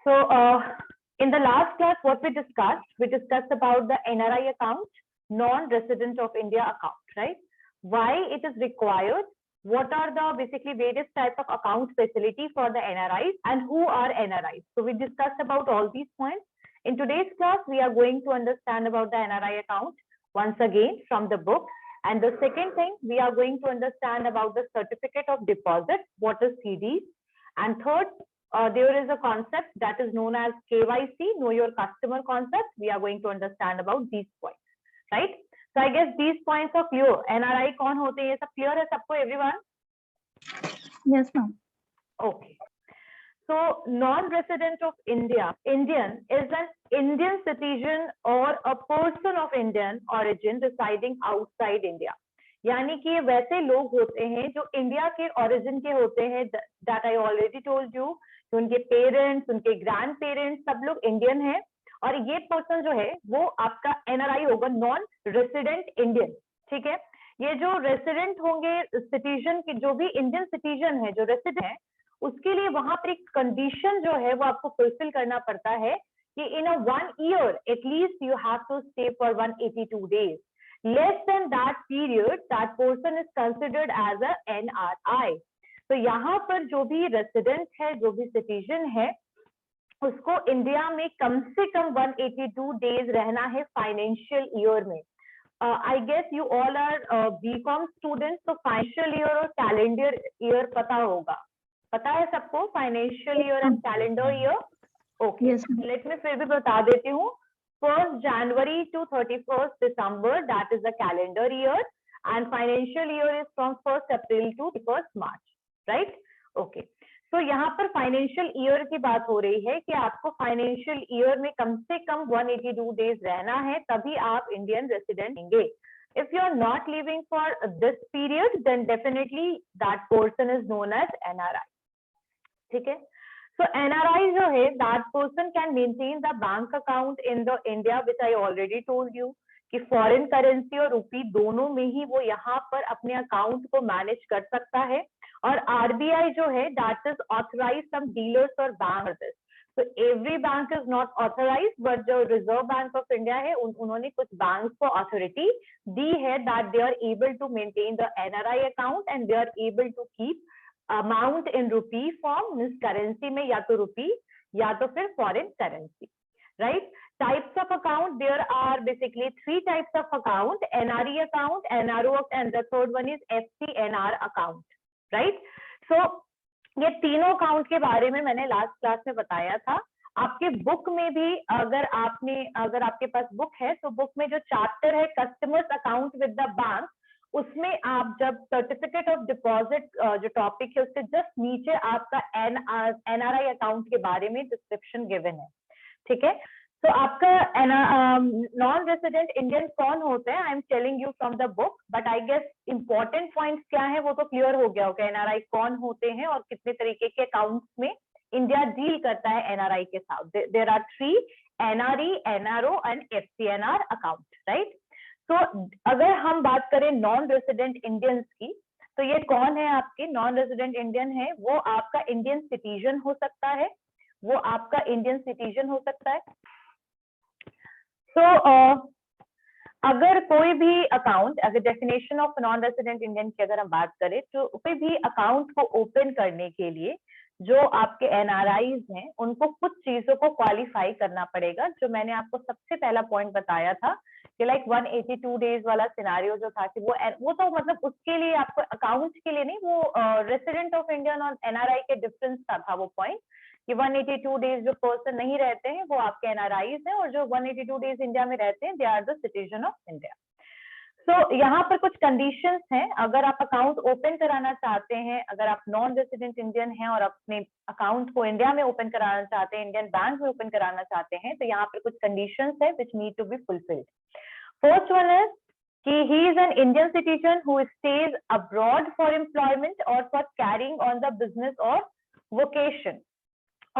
So, in the last class, what we discussed about the NRI account, non-resident of India account, right? Why it is required, what are the basically various types of account facility for the NRIs and who are NRIs. So we discussed about all these points. In today's class, we are going to understand about the NRI account once again from the book. And the second thing, we are going to understand about the certificate of deposit, what is CDs. And third, there is a concept that is known as KYC, know your customer concept. We are going to understand about these points, right? So I guess these points are clear. NRI कौन होते हैं, ये सब clear है सबको, everyone? Yes, ma'am. Okay. So non-resident of India, Indian is an Indian citizen or a person of Indian origin residing outside India. यानी कि ये वैसे लोग होते हैं जो इंडिया के ओरिजिन के होते हैं, that I already told you, कि उनके पेरेंट्स, उनके ग्रैंड पेरेंट्स सब लोग इंडियन हैं, और ये पर्सन जो है वो आपका एनआरआई होगा, नॉन रेसिडेंट इंडियन, ठीक है? ये जो रेसिडेंट होंगे सिटीजन के, जो भी इंडियन सिटीजन है जो रेसिडेंट है, उसके लिए वहां पर एक कंडीशन जो है वो आपको फुलफिल करना पड़ता है कि in a 1 year at least you have to stay for 182 days. Less than that period, that person is considered as a NRI. तो यहाँ पर जो भी रेसिडेंट है, जो भी सिटीजन है, उसको इंडिया में कम से कम 182 डेज रहना है फाइनेंशियल ईयर में. I guess you all are B Com students, तो फाइनेंशियल ईयर और कैलेंडर ईयर पता होगा, पता है सबको financial year and calendar year? Okay, let me फिर भी बता देती हूँ. 1st January to 31st December, that is the calendar year, and financial year is from 1st April to 1st March, right? Okay. So यहाँ पर financial year की बात हो रही है कि आपको फाइनेंशियल ईयर में कम से कम 182 डेज रहना है, तभी आप इंडियन रेसिडेंट होंगे. If you are not living for this period, then definitely that person is known as NRI. ठीक है? So NRI जो है, that person can maintain the bank account in the India, which I already told you कि foreign currency और रुपी दोनों में ही वो यहाँ पर अपने अकाउंट को मैनेज कर सकता है. और आरबीआई जो है, that is authorized some dealers और banks. So every bank is not authorized, but जो रिजर्व बैंक ऑफ इंडिया है, उन्होंने कुछ बैंक्स को अथॉरिटी दी है that they are able to maintain the NRI account and they are able to keep amount in रूपी form, means currency में या तो रूपी या तो फिर foreign currency, right? Types of account, there are basically 3 types of account: NRE account, NRO, and the third one is FCNR account, right? So ये तीनों अकाउंट के बारे में मैंने लास्ट क्लास में बताया था. आपके बुक में भी अगर आपके पास बुक है, तो बुक में जो चैप्टर है customers account with the bank, उसमें आप जब सर्टिफिकेट ऑफ डिपॉजिट जो टॉपिक है, उससे जस्ट नीचे आपका एनआरआई अकाउंट के बारे में डिस्क्रिप्शन गिवन है, ठीक है? तो आपका नॉन रेसिडेंट इंडियन कौन होते हैं, I am telling you from the book, but I guess important points क्या है वो तो क्लियर हो गया होगा. एनआरआई कौन होते हैं और कितने तरीके के अकाउंट्स में इंडिया डील करता है एनआरआई के साथ. There are 3: NRE, NRO and FCNR account, right? तो अगर हम बात करें नॉन रेसिडेंट इंडियंस की, तो ये कौन है आपके नॉन रेसिडेंट इंडियन है? वो आपका इंडियन सिटीजन हो सकता है, वो आपका इंडियन सिटीजन हो सकता है. तो अगर कोई भी अकाउंट, अगर definition of non resident Indian की अगर हम बात करें, तो कोई भी अकाउंट को ओपन करने के लिए जो आपके एनआरआईज हैं, उनको कुछ चीजों को क्वालिफाई करना पड़ेगा. जो मैंने आपको सबसे पहला पॉइंट बताया था कि लाइक 182 डेज वाला सिनारियो जो था कि वो तो मतलब उसके लिए आपको अकाउंट के लिए नहीं, वो रेसिडेंट ऑफ इंडियन और एनआरआई के डिफरेंस था वो पॉइंट कि 182 डेज जो पर्सन नहीं रहते हैं वो आपके एनआरआईज हैं, और जो 182 डेज इंडिया में रहते हैं they are the citizen of India. So यहाँ पर कुछ कंडीशंस हैं. अगर आप अकाउंट ओपन कराना चाहते हैं, अगर आप नॉन रेसिडेंट इंडियन हैं और अपने अकाउंट को इंडिया में ओपन कराना चाहते हैं, इंडियन बैंक में ओपन कराना चाहते हैं, तो यहाँ पर कुछ कंडीशंस है which need to be fulfilled. First one is कि he is an Indian citizen who stays abroad for employment or for carrying on the business or vocation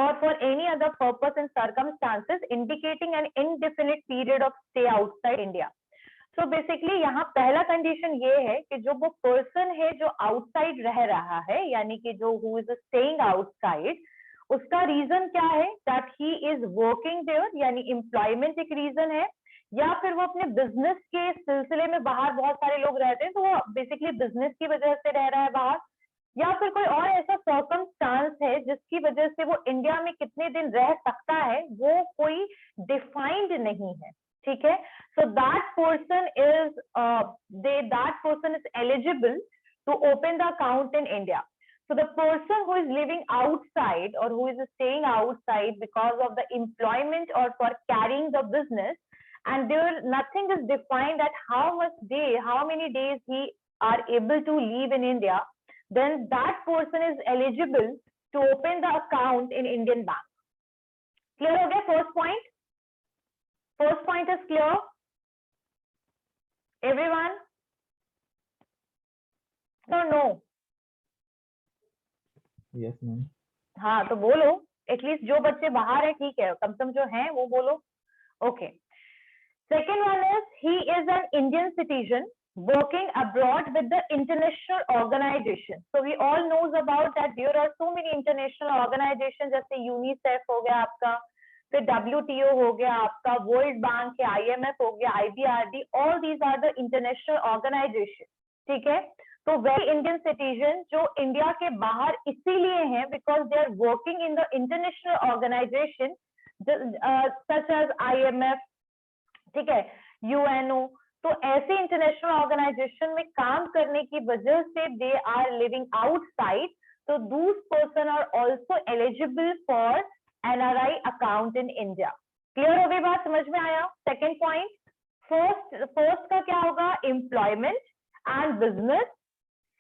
or for any other purpose and circumstances indicating an indefinite period of stay outside India. So basically यहाँ पहला condition ये है कि जो वो person है जो outside रह रहा है, यानी कि जो who is staying outside, उसका रीजन क्या है? That he is working there, यानी एम्प्लॉयमेंट एक रीजन है, या फिर वो अपने बिजनेस के सिलसिले में बाहर, बहुत सारे लोग रहते हैं तो वो बेसिकली बिजनेस की वजह से रह रहा है बाहर, या फिर कोई और ऐसा सर्कमस्टांस है जिसकी वजह से वो इंडिया में कितने दिन रह सकता है वो कोई डिफाइंड नहीं है, ठीक है। So that person is eligible to open the account in India. So the person who is living outside or who is staying outside because of the employment or for carrying the business, and there nothing is defined at how many days he are able to live in India, then that person is eligible to open the account in Indian bank. Clear हो गया first point? First point is clear? Everyone? No. Yes, ma'am. हाँ तो बोलो, at least जो बच्चे बाहर है ठीक है, कम से कम जो हैं वो बोलो। Okay, second one is he is an Indian citizen working abroad with the international organization. So we all knows about that there are so many international organizations, जैसे UNICEF हो गया आपका, फिर WTO हो गया आपका, वर्ल्ड बैंक है, IMF हो गया, IBRD, all these are the international organization, ठीक है। तो वेरी इंडियन सिटीजन जो इंडिया के बाहर इसीलिए हैं because they are working in the international organization such as IMF, ठीक है, UNO, तो ऐसे इंटरनेशनल ऑर्गेनाइजेशन में काम करने की वजह से दे आर लिविंग आउटसाइड, तो those person are also eligible for NRI account in India. Clear हो गई बात, समझ में आया? सेकेंड पॉइंट, फर्स्ट का क्या होगा? Employment and business.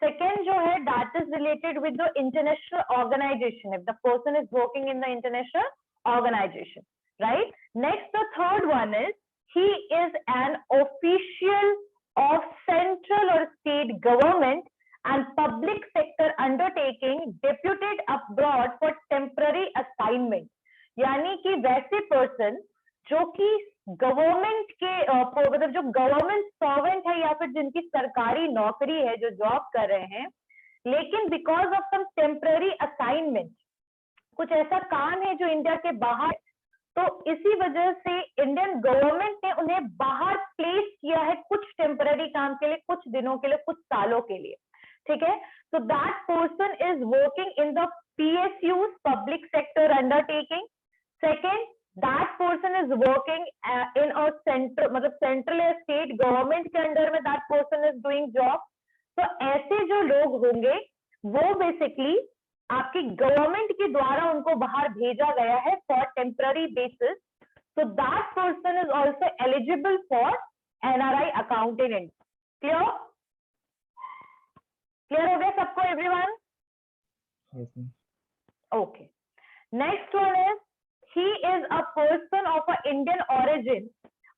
Second जो है that is related with the international organization, if the person is working in the international organization, right? Next, the third one is he is an official of central or state government and public sector undertaking deputed abroad for temporary assignment, यानी कि वैसे person जो कि government के मतलब जो government servant है या फिर जिनकी सरकारी नौकरी है, जो जॉब कर रहे हैं, लेकिन because of some temporary assignment, कुछ ऐसा काम है जो इंडिया के बाहर, तो इसी वजह से इंडियन गवर्नमेंट ने उन्हें बाहर प्लेस किया है कुछ टेम्पररी काम के लिए, कुछ दिनों के लिए, कुछ सालों के लिए, ठीक है। So that person is working in the PSUs, public sector undertaking. Second, that person is working in a central, मतलब सेंट्रल या स्टेट गवर्नमेंट के अंडर में that person is doing job। तो ऐसे जो लोग होंगे वो बेसिकली आपकी गवर्नमेंट के द्वारा उनको बाहर भेजा गया है for temporary basis, so that person is also eligible for NRI account in India. Clear हो गया सबको, everyone? Yes, ma'am. Okay. Next one is he is a person of an Indian origin.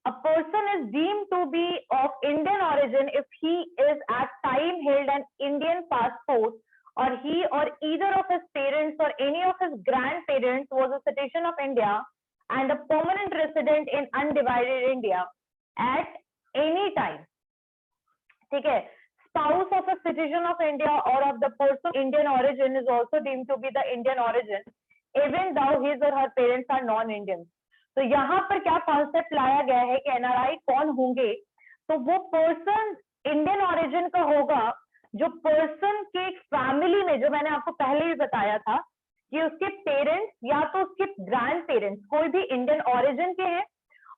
A person is deemed to be of Indian origin if he is at time held an Indian passport, or he or either of his parents or any of his grandparents was a citizen of India and a permanent resident in undivided India at any time. ठीक है, spouse of a citizen of India or of the person Indian origin is also deemed to be the Indian origin, even though his or her parents are non-Indian. तो यहाँ पर क्या concept लाया गया है कि NRI कौन होंगे? तो वो पर्सन इंडियन ऑरिजिन का होगा जो पर्सन के फैमिली में, जो मैंने आपको पहले भी बताया था कि उसके पेरेंट्स या तो उसके ग्रैंड पेरेंट्स कोई भी इंडियन ऑरिजिन के हैं,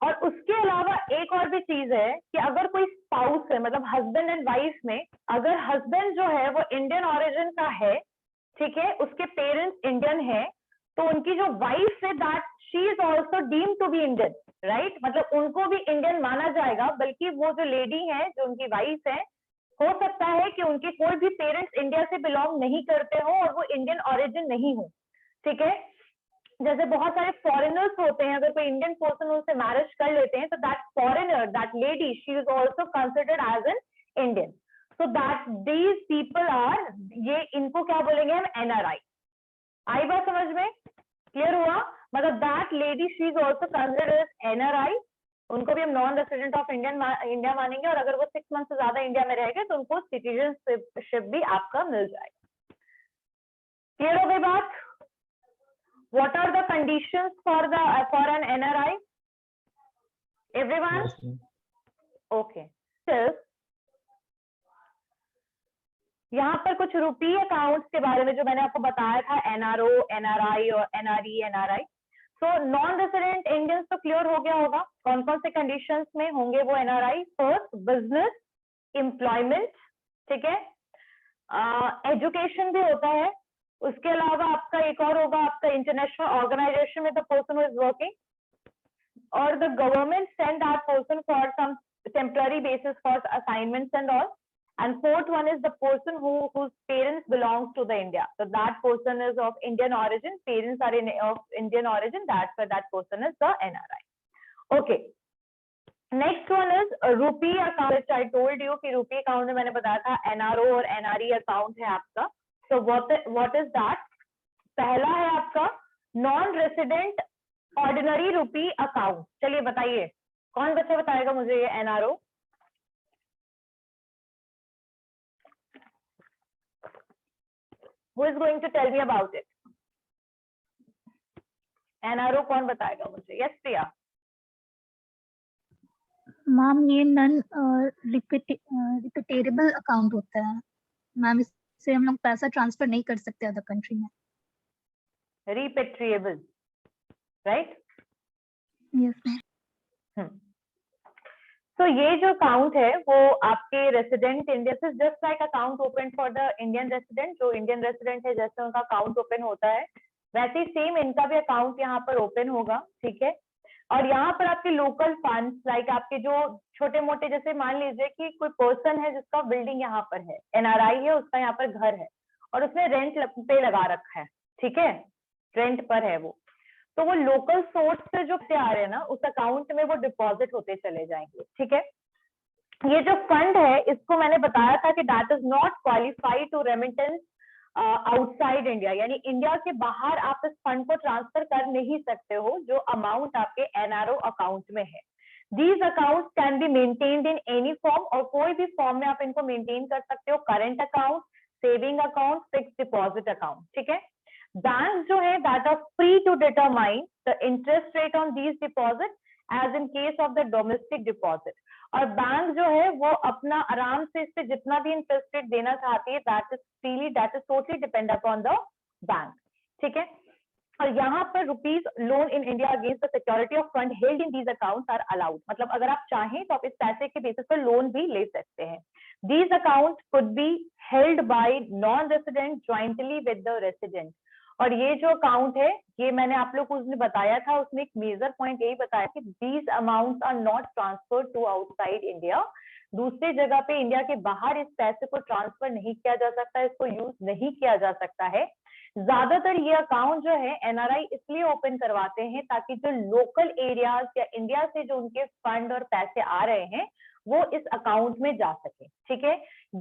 और उसके अलावा एक और भी चीज है कि अगर कोई स्पाउस है, मतलब हस्बैंड एंड वाइफ में अगर हस्बैंड जो है वो इंडियन ऑरिजिन का है, ठीक है, उसके पेरेंट्स इंडियन है, तो उनकी जो वाइफ है that she is also deem to be Indian, right? मतलब उनको भी इंडियन माना जाएगा, बल्कि वो जो लेडी है जो उनकी वाइफ है, हो सकता है कि उनके कोई भी पेरेंट्स इंडिया से बिलोंग नहीं करते हो और वो इंडियन ऑरिजिन नहीं हो, ठीक है। जैसे बहुत सारे फॉरेनर्स होते हैं, अगर कोई इंडियन पर्सन उनसे मैरिज कर लेते हैं तो that foreigner, that lady, she is also considered as an Indian. So that these people are, ये इनको क्या बोलेंगे हम? NRI। आई बात समझ में? क्लियर हुआ? मतलब that lady she is also considered as NRI, उनको भी हम नॉन रेसिडेंट ऑफ इंडिया मानेंगे, और अगर वो 6 मंथ से ज्यादा इंडिया में रहेंगे तो उनको सिटीजनशिप भी आपका मिल जाएगा। क्लियर हो गई बात? What are the conditions for an NRI? Everyone? Yes, ma'am. Okay. यहाँ पर कुछ रुपी अकाउंट्स के बारे में जो मैंने आपको बताया था, एनआरओ, एनआरआई और एनआरई, एनआरआई। तो नॉन रेसिडेंट इंडियंस तो क्लियर हो गया होगा, कौन कौन से कंडीशंस में होंगे वो एनआरआई। फर्स्ट, बिजनेस, एम्प्लॉयमेंट, ठीक है, एजुकेशन भी होता है। उसके अलावा आपका एक और होगा, आपका इंटरनेशनल ऑर्गेनाइजेशन में द पर्सन इज वर्किंग, और the government send that person for some temporary basis for assignments and all. And fourth one is the person whose parents belongs to the India. So that person is of Indian origin. Parents are of Indian origin. That's why that person is the NRI. Okay. Next one is rupee account. Which I told you कि rupee account में मैंने बताया था NRO और NRE account है आपका. So what is that? पहला है आपका non-resident ordinary rupee account. चलिए बताइए, कौन बच्चा बताएगा मुझे ये NRO? Who is going to tell me about it? NRO कौन बताएगा मुझे? Yes, प्रिया. मैम ये नन रिपीटेबल अकाउंट होता है मैम, इससे हम लोग पैसा ट्रांसफर नहीं कर सकते अदर कंट्री में। Repatriable, right? Yes ma'am. तो ये जो अकाउंट है वो आपके रेसिडेंट इंडिया से just like account open for the Indian resident, जो इंडियन रेसिडेंट है जैसे उनका अकाउंट ओपन होता है वैसे ही सेम इनका भी अकाउंट यहाँ पर ओपन होगा, ठीक है। और यहाँ पर आपके लोकल फंड्स लाइक आपके जो छोटे मोटे, जैसे मान लीजिए कि कोई पर्सन है जिसका बिल्डिंग यहाँ पर है, एनआरआई है, उसका यहाँ पर घर है और उसने रेंट पे लगा रखा है, ठीक है, रेंट पर है वो, तो वो लोकल सोर्स से जो पैसे आ रहे हैं ना उस अकाउंट में वो डिपॉजिट होते चले जाएंगे, ठीक है। ये जो फंड है इसको मैंने बताया था कि that is not qualified to remittance outside India, यानी इंडिया के बाहर आप इस फंड को ट्रांसफर कर नहीं सकते हो जो अमाउंट आपके एनआरओ अकाउंट में है। These account can be maintained in any form, और कोई भी फॉर्म में आप इनको मेंटेन कर सकते हो, current account, saving account, fix deposit account, ठीक है। बैंक जो है that are free to determine the interest rate on these deposit as in case of the domestic deposit, और बैंक जो है वो अपना आराम से इस पे जितना भी इंटरेस्ट रेट देना चाहती है that is freely, that is totally depend upon the bank, ठीक है। और यहाँ पर rupees loan in India against the security of fund held in these accounts are allowed, मतलब अगर आप चाहें तो आप इस पैसे के बेसिस पर लोन भी ले सकते हैं। These account could be held by non resident jointly with the resident, और ये जो अकाउंट है ये मैंने आप लोग को उसने बताया था, उसमें एक मेजर पॉइंट यही बताया कि these amounts are not transferred to outside India, दूसरी जगह पे इंडिया के बाहर इस पैसे को ट्रांसफर नहीं किया जा सकता, इसको यूज नहीं किया जा सकता है। ज्यादातर ये अकाउंट जो है एनआरआई इसलिए ओपन करवाते हैं ताकि जो लोकल एरियाज या इंडिया से जो उनके फंड और पैसे आ रहे हैं वो इस अकाउंट में जा सके, ठीक है।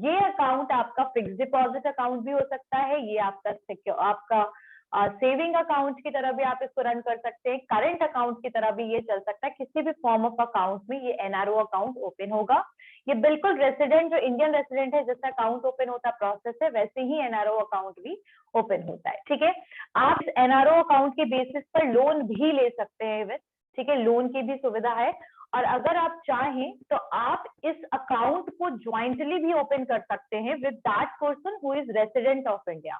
ये अकाउंट आपका फिक्स डिपॉजिट अकाउंट भी हो सकता है, ये आपका सेविंग अकाउंट की तरह भी आप इसको रन कर सकते हैं, करंट अकाउंट की तरह भी ये चल सकता है, किसी भी फॉर्म ऑफ अकाउंट में ये एनआरओ अकाउंट ओपन होगा। ये बिल्कुल रेसिडेंट जो इंडियन रेसिडेंट है जैसा अकाउंट ओपन होता प्रोसेस है वैसे ही एनआरओ अकाउंट भी ओपन होता है, ठीक है। आप एनआरओ अकाउंट के बेसिस पर लोन भी ले सकते हैं विद, ठीक है, लोन की भी सुविधा है। और अगर आप चाहें तो आप इस अकाउंट को ज्वाइंटली भी ओपन कर सकते हैं with that person who is resident of India,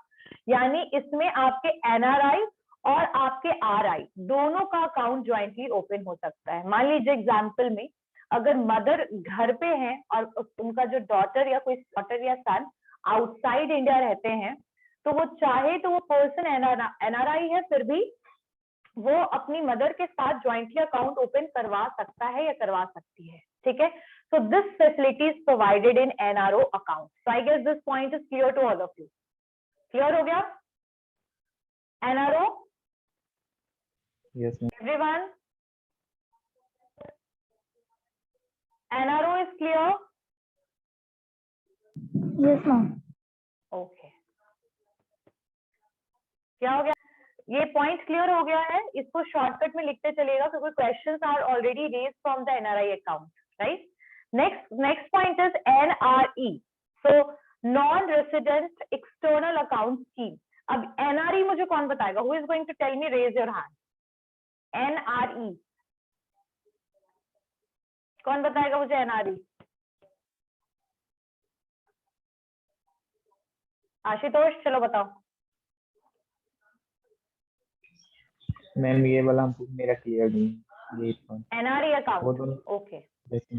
यानी इसमें आपके एनआरआई और आपके आरआई दोनों का अकाउंट ज्वाइंटली ओपन हो सकता है। मान लीजिए एग्जाम्पल में अगर मदर घर पे हैं और उनका जो डॉटर या कोई डॉटर या सन आउटसाइड इंडिया रहते हैं तो वो चाहे तो वो पर्सन एनआरआई है फिर भी वो अपनी मदर के साथ ज्वाइंटली अकाउंट ओपन करवा सकता है या करवा सकती है, ठीक है। So this facility is provided in NRO account. So I guess this point is clear to all of you. Clear हो गया NRO? Yes, ma'am. Everyone, NRO is clear? Yes ma'am. Okay, क्या हो गया? ये पॉइंट क्लियर हो गया है, इसको शॉर्टकट में लिखते चलेगा क्योंकि questions are already raised from the NRI account, right. Next point is NRE, so non resident external account scheme. अब एनआरई मुझे कौन बताएगा? Who is going to tell me? Raise your hand. NRE कौन बताएगा मुझे? एनआरई आशुतोष, चलो बताओ. Ma'am ये वाला मेरा क्लियर नहीं है, ये पॉइंट एनआरई वो अकाउंट. दोनों ओके, देखें।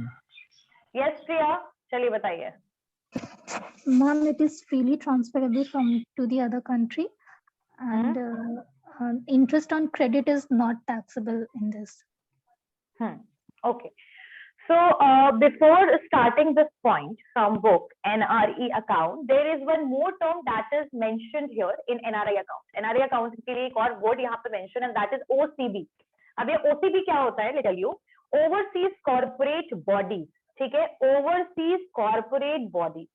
यस प्रिया, चलिए बताइए. Ma'am, it is freely transferable from to the other country, and interest on credit is not taxable in this. Okay. So before starting this point from book NRE account, there is one more term that is mentioned here in NRI account. NRI account के लिए एक और word यहाँ पे mention, and that is OCB. अब ये OCB क्या होता है? Let me tell you. Overseas corporate body, ठीक है? Overseas corporate body.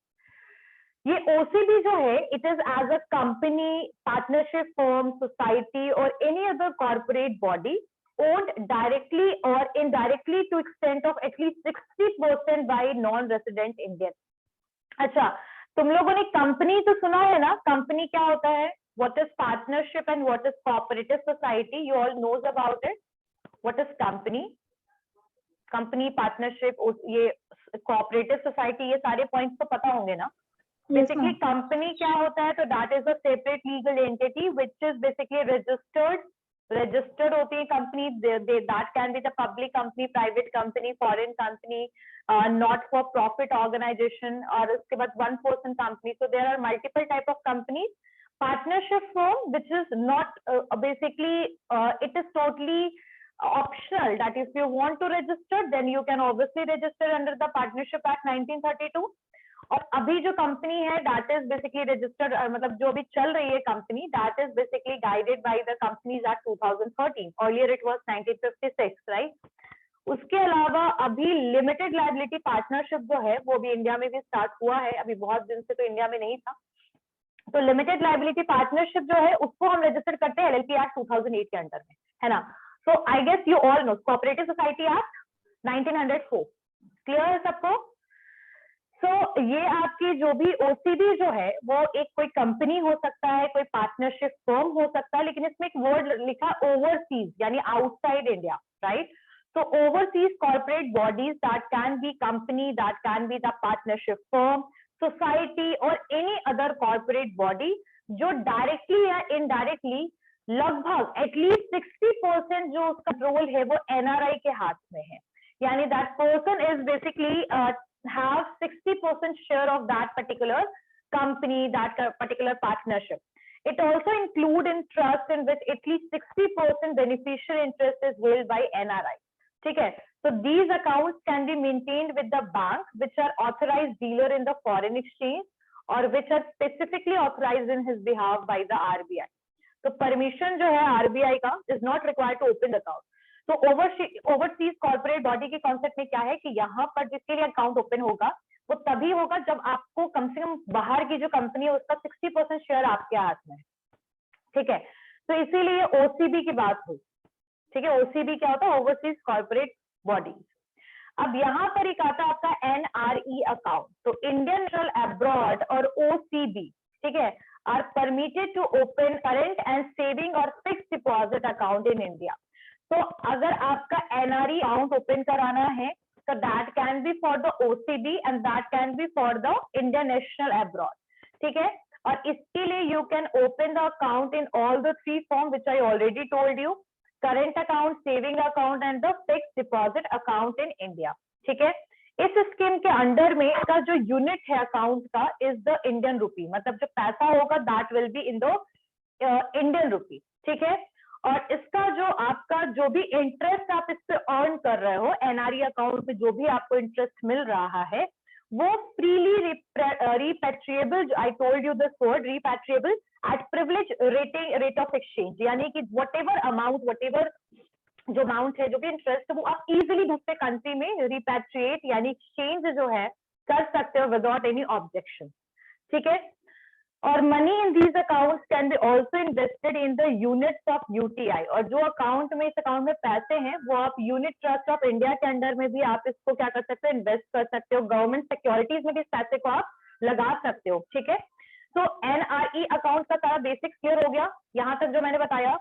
ये OCB जो है, it is as a company, partnership firm, society or any other corporate body owned directly or indirectly to extent of at least 60% by non-resident Indian. अच्छा, तुम लोगों ने company तो सुना है ना? कंपनी क्या होता है? What is partnership and what is cooperative society? You all knows about it. What is company? Company, partnership, ये कोऑपरेटिव सोसाइटी, ये सारे पॉइंट्स तो पता होंगे ना? बेसिकली कंपनी क्या होता है? तो that is a separate legal entity which is basically registered होती है company. That can be the public company, private company, foreign company, not for profit organization, और उसके बाद 1% company. So there are multiple type of companies. Partnership firm which is not basically, it is totally optional that if you want to register then you can obviously register under the Partnership Act 1932. और अभी जो company है that is basically registered, मतलब जो अभी चल रही है company, that is basically guided by the companies act 2013. Earlier it was 1956, right? उसके अलावा अभी लिमिटेड लायबिलिटी पार्टनरशिप जो है वो भी इंडिया में भी स्टार्ट हुआ है. अभी बहुत दिन से तो इंडिया में नहीं था. तो लिमिटेड लायबिलिटी पार्टनरशिप जो है उसको हम रजिस्टर करते हैं एलएलपी एक्ट 2008 के अंडर में, है ना? So I guess you all know cooperative society act 1904. Clear है सबको? सो ये आपकी जो भी ओसीबी जो है वो एक कोई कंपनी हो सकता है, कोई पार्टनरशिप फर्म हो सकता है, लेकिन इसमें एक वर्ड लिखा ओवरसीज यानी outside India, right? So overseas corporate bodies that can be company, that can be the partnership firm, society or any other corporate body जो directly या indirectly लगभग एटलीस्ट 60% जो उसका रोल है वो एनआरआई के हाथ में है. यानी that person is basically have 60% share of that particular company, that particular partnership. It also include in trust in which at least 60% beneficial interest is held by NRI. ठीक है? So these accounts can be maintained with the bank which are authorized dealer in the foreign exchange or which are specifically authorized in his behalf by the RBI. तो permission जो है RBI का is not required to open the account. तो overseas corporate body के concept में क्या है कि यहाँ पर जिसके लिए अकाउंट ओपन होगा वो तभी होगा जब आपको कम से कम बाहर की जो कंपनी है उसका 60% शेयर आपके हाथ में है. ठीक है? तो इसीलिए ओसीबी की बात हुई. ठीक है? ओसीबी क्या होता है? Overseas corporate body. अब यहाँ पर एक आता है आपका एनआरई अकाउंट. तो इंडियन नेशनल अब्रॉड और ओसीबी, ठीक है, are permitted to open current and saving और fix deposit account in India. तो अगर आपका एनआरई अकाउंट ओपन कराना है तो that can be for the OCB and that can be for the Indian national abroad. ठीक है? और इसके लिए you can open the account in all the 3 form which I already told you. Current account, saving account and the fix deposit account in India. ठीक है? इस scheme के under में इसका जो यूनिट है अकाउंट का इज द इंडियन रूपी. मतलब जो पैसा होगा that will be in the Indian rupee. ठीक है? और इसका जो आपका जो भी इंटरेस्ट आप इस पे अर्न कर रहे हो एनआरई अकाउंट में, जो भी आपको इंटरेस्ट मिल रहा है वो freely repatriable. I told you this word repatriable at privilege rate of exchange. यानी कि व्हाटएवर अमाउंट, व्हाटएवर जो अमाउंट है, जो भी इंटरेस्ट है वो आप इजीली दूसरे कंट्री में रिपैट्रिएट यानी एक्सचेंज जो है कर सकते हो विदाउट एनी ऑब्जेक्शन. ठीक है? और money in these accounts can be also invested in the units of UTI. और जो अकाउंट में, इस अकाउंट में पैसे हैं वो आप यूनिट ट्रस्ट ऑफ इंडिया के अंडर में भी आप इसको क्या कर सकते हो? इन्वेस्ट कर सकते हो. गवर्नमेंट सिक्योरिटीज में भी इस पैसे को आप लगा सकते हो. ठीक है? सो NRE अकाउंट का सारा बेसिक क्लियर हो गया यहां तक जो मैंने बताया।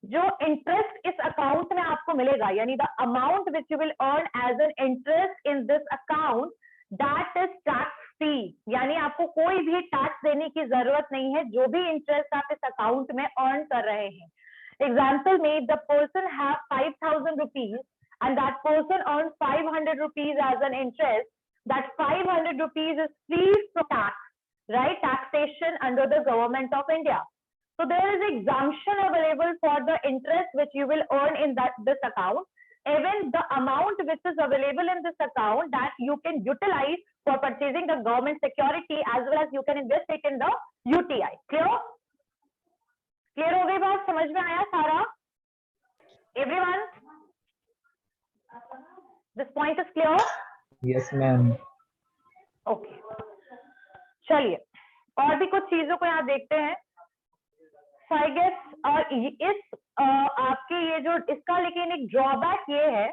जो इंटरेस्ट इस अकाउंट में आपको मिलेगा, यानी the amount which you will earn as an interest in this account, that is tax free, यानी आपको कोई भी टैक्स देने की जरूरत नहीं है जो भी इंटरेस्ट आप इस अकाउंट में अर्न कर रहे हैं। एग्जाम्पल में the person have 5,000 rupees and that person earns 500 rupees as an interest, that 500 rupees is free from tax, right? Taxation under the government of India. So there is exemption available for the interest which you will earn in this account. Even the amount which is available in this account that you can utilize for purchasing the government security as well as you can invest it in the UTI. Clear? Clear हो गई बात? समझ में आया सारा? Everyone? This point is clear? Yes, ma'am. Okay. चलिए और भी कुछ चीजों को यहाँ देखते हैं। So I guess इस आपके ये जो इसका लेकिन एक ड्रॉबैक ये है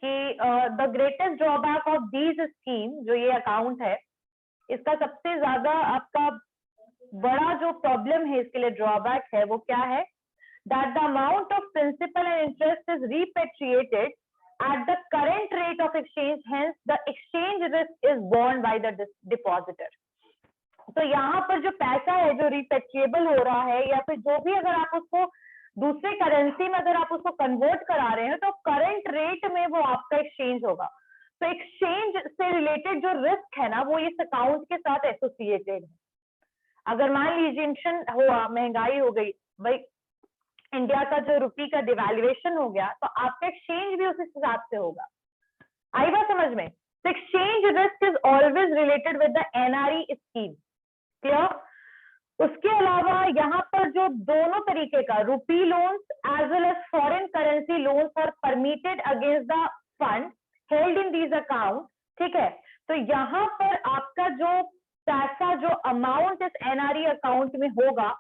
कि the greatest drawback of these scheme, जो ये अकाउंट है, इसका सबसे ज्यादा आपका बड़ा जो प्रॉब्लम है, इसके लिए ड्रॉबैक है, वो क्या है? That the amount of principal and interest is repatriated at the current rate of exchange, hence the exchange risk is borne by the depositor. तो यहाँ पर जो पैसा है जो रिपेट्रिएबल हो रहा है, या फिर जो भी अगर आप उसको दूसरे करेंसी में अगर आप उसको कन्वर्ट करा रहे हैं, तो करंट रेट में वो आपका एक्सचेंज होगा। तो एक्सचेंज से रिलेटेड जो रिस्क है ना, वो इस अकाउंट के साथ एसोसिएटेड है। अगर मान लीजिए इन्फ्लेशन हुआ, महंगाई हो गई, भाई इंडिया का जो रुपी का डिवैल्यूएशन हो गया, तो आपका एक्सचेंज भी उस हिसाब से होगा। आई बात समझ में? तो exchange risk is always related with the NRE scheme. Clear? उसके अलावा यहाँ पर जो दोनों तरीके का rupee loans as well as foreign currency loans are permitted against the fund held in these account. ठीक है, तो यहाँ पर आपका जो पैसा, जो अमाउंट इस NRE अकाउंट में होगा,